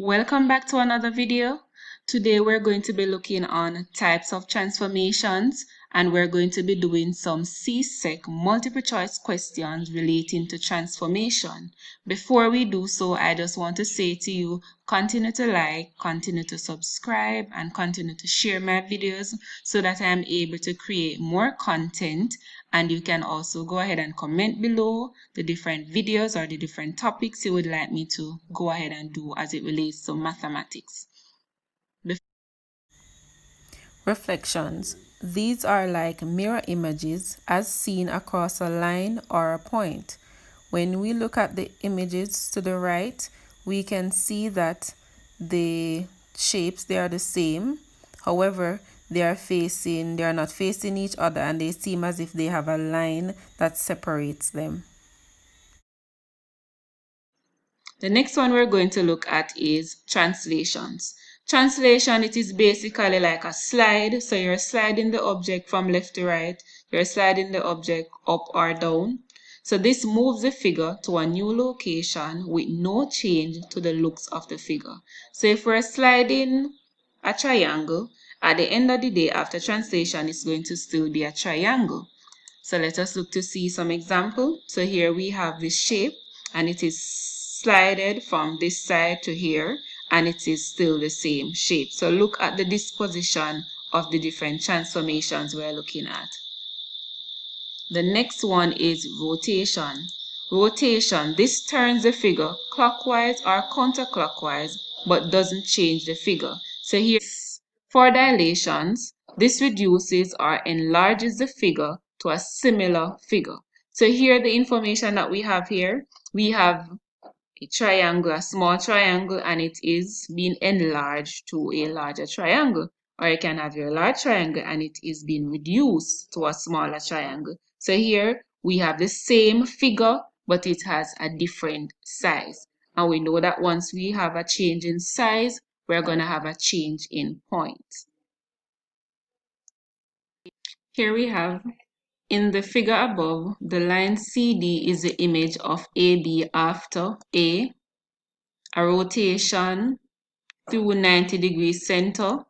Welcome back to another video. Today we're going to be looking on types of transformations, and we're going to be doing some CSEC multiple choice questions relating to transformation. Before we do so, I just want to say to you, continue to like, continue to subscribe, and continue to share my videos so that I am able to create more content. And you can also go ahead and comment below the different videos or the different topics you would like me to go ahead and do as it relates to mathematics. Reflections. These are like mirror images as seen across a line or a point. When we look at the images to the right, we can see that the shapes, they are the same. However, they are not facing each other, and they seem as if they have a line that separates them. The next one we're going to look at is translations. Translation, it is basically like a slide. So you're sliding the object from left to right. You're sliding the object up or down. So this moves the figure to a new location with no change to the looks of the figure. So if we're sliding a triangle, at the end of the day, after translation, it's going to still be a triangle. So let us look to see some example. So here we have this shape, and it is slided from this side to here, and it is still the same shape. So look at the disposition of the different transformations we're looking at. The next one is rotation. Rotation, this turns the figure clockwise or counterclockwise, but doesn't change the figure. So here, for dilations, this reduces or enlarges the figure to a similar figure. So here, the information that we have here, we have a triangle, a small triangle, and it is being enlarged to a larger triangle. Or you can have your large triangle and it is being reduced to a smaller triangle. So here we have the same figure, but it has a different size. And we know that once we have a change in size, we're going to have a change in point. Here we have, in the figure above, the line CD is the image of AB after A rotation through 90-degree center,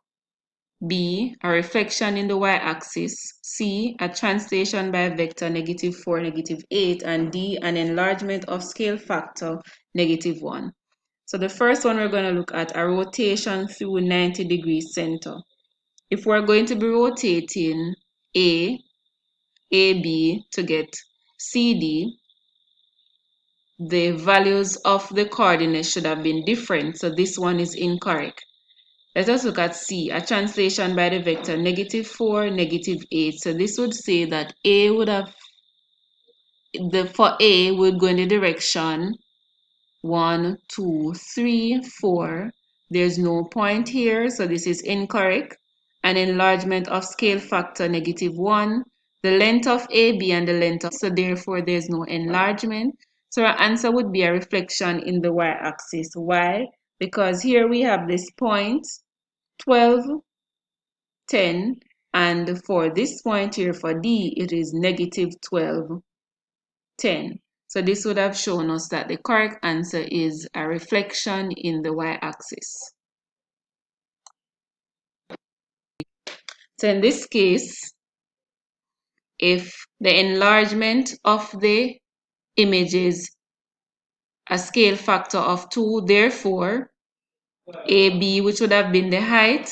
B, a reflection in the y-axis, C, a translation by vector -4, -8, and D, an enlargement of scale factor -1. So the first one we're going to look at, a rotation through 90-degree center. If we're going to be rotating AB to get CD, the values of the coordinates should have been different, so this one is incorrect. Let us look at C, a translation by the vector -4, -8. So this would say that A would have, for A would go in the direction 1, 2, 3, 4. There's no point here, so this is incorrect. An enlargement of scale factor -1. The length of AB and the length of, so therefore there's no enlargement. So our answer would be a reflection in the y-axis. Why? Because here we have this point 12, 10, and for this point here for D, it is -12, 10. So this would have shown us that the correct answer is a reflection in the y-axis. So in this case, if the enlargement of the image is a scale factor of 2, therefore AB, which would have been the height,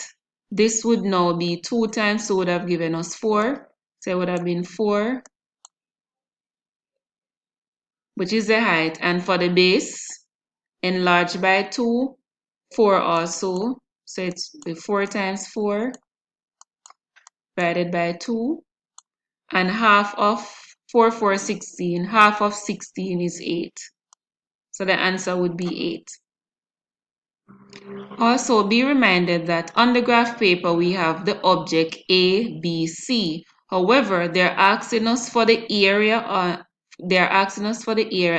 this would now be 2 times 2 would have given us 4. So it would have been 4, which is the height. And for the base, enlarged by 2, 4 also. So it's the 4 times 4 divided by 2. And half of 4, 4, 16. Half of 16 is 8. So the answer would be 8. Also, be reminded that on the graph paper, we have the object A, B, C. However, they're asking us for the area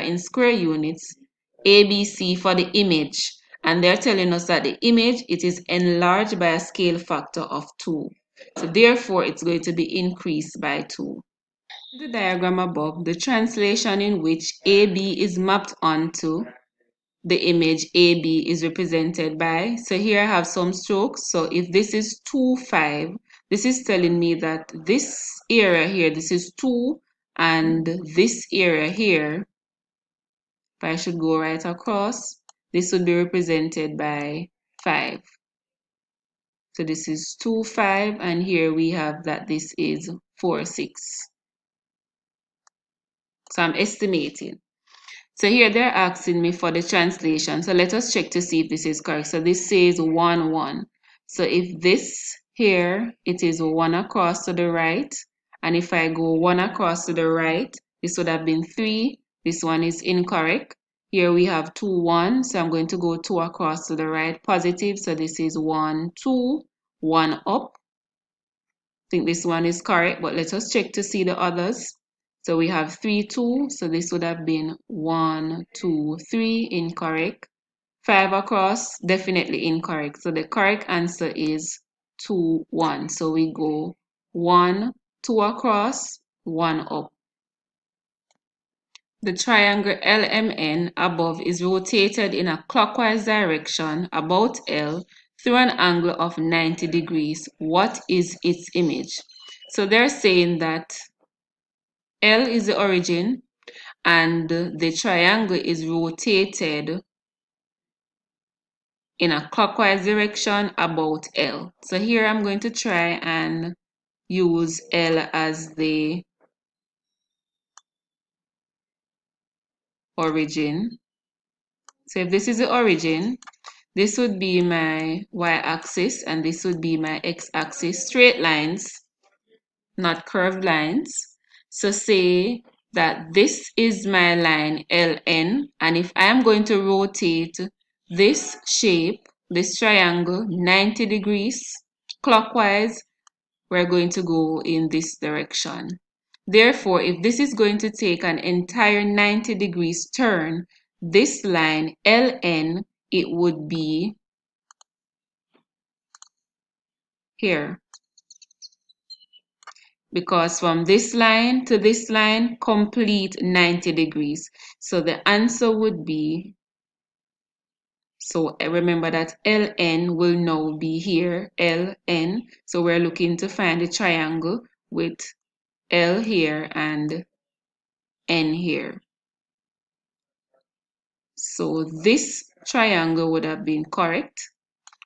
in square units, A, B, C for the image. And they're telling us that the image, it is enlarged by a scale factor of 2. So therefore, it's going to be increased by 2. In the diagram above, the translation in which AB is mapped onto the image AB is represented by. So here I have some strokes. So if this is 2, 5, this is telling me that this area here, this is 2, and this area here, if I should go right across, this would be represented by 5. So this is 2, 5, and here we have that this is 4, 6. So I'm estimating. So here they're asking me for the translation. So let us check to see if this is correct. So this says 1, 1. So if this here, it is 1 across to the right. And if I go 1 across to the right, this would have been 3. This one is incorrect. Here we have 2, 1. So I'm going to go 2 across to the right, positive. So this is 1, 2, 1 up. I think this one is correct, but let us check to see the others. So we have 3, 2, so this would have been 1, 2, 3, incorrect. 5 across, definitely incorrect. So the correct answer is 2, 1. So we go 1, 2 across, 1 up. The triangle LMN above is rotated in a clockwise direction about L through an angle of 90 degrees. What is its image? So they're saying that L is the origin and the triangle is rotated in a clockwise direction about L. So here I'm going to try and use L as the origin. So if this is the origin, this would be my y-axis and this would be my x-axis, straight lines, not curved lines. So say that this is my line LN, and if I am going to rotate this shape, this triangle, 90 degrees clockwise, we're going to go in this direction. Therefore, if this is going to take an entire 90 degrees turn, this line LN, it would be here. Because from this line to this line, complete 90 degrees. So the answer would be, so remember that LN will now be here, LN. So we're looking to find a triangle with L here and N here. So this triangle would have been correct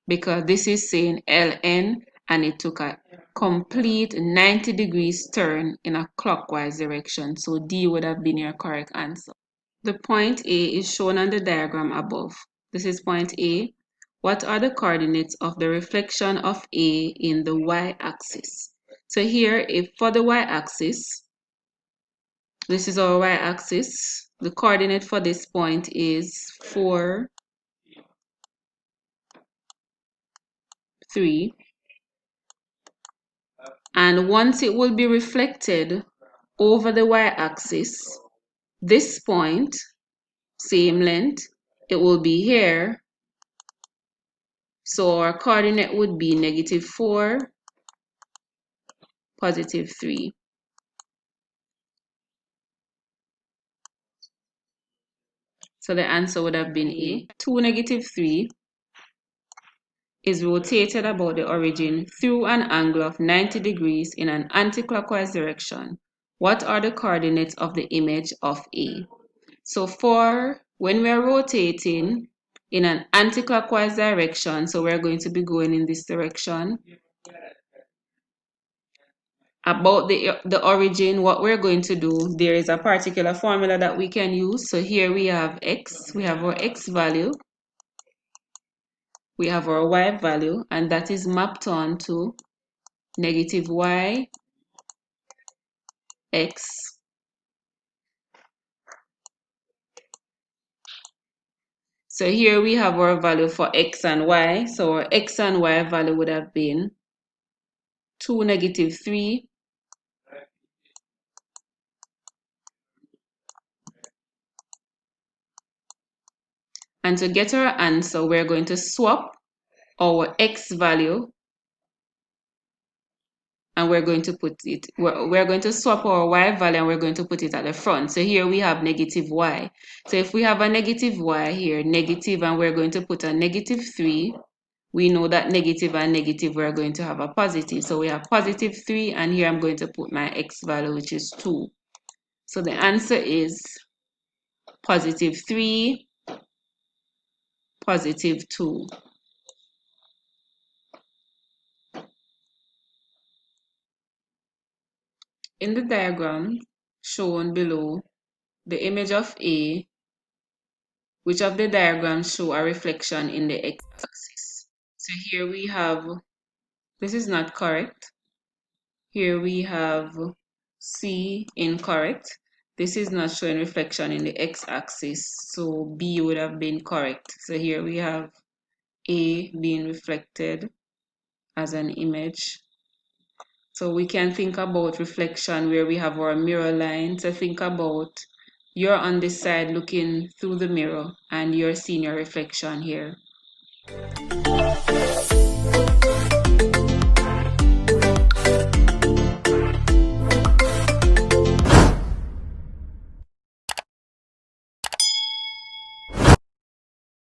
because this is saying LN and it took a complete 90 degrees turn in a clockwise direction. So D would have been your correct answer. The point A is shown on the diagram above. This is point A. What are the coordinates of the reflection of A in the y-axis? So here, if for the y-axis, this is our y-axis. The coordinate for this point is 4, 3. And once it will be reflected over the y-axis, this point, same length, it will be here. So our coordinate would be -4, +3. So the answer would have been A. 2, -3 is rotated about the origin through an angle of 90 degrees in an anticlockwise direction. What are the coordinates of the image of A? So for when we're rotating in an anticlockwise direction, so we're going to be going in this direction, about the origin, what we're going to do, there is a particular formula that we can use. So here we have x, we have our x value, we have our y value, and that is mapped on to -y, x. So here we have our value for x and y. So our x and y value would have been 2, -3, and to get our answer, we're going to swap our x value and we're going to put it, we're going to swap our y value and we're going to put it at the front. So here we have negative y. So if we have a negative y here, negative, and we're going to put a negative 3, we know that negative and negative, we're going to have a positive. So we have positive 3, and here I'm going to put my x value, which is 2. So the answer is positive 3, positive 2. In the diagram shown below, the image of A, which of the diagrams show a reflection in the x-axis? So here we have, this is not correct. Here we have C, incorrect. This is not showing reflection in the x-axis, so B would have been correct. So here we have A being reflected as an image. So we can think about reflection where we have our mirror line. So think about you're on this side looking through the mirror and you're seeing your reflection here.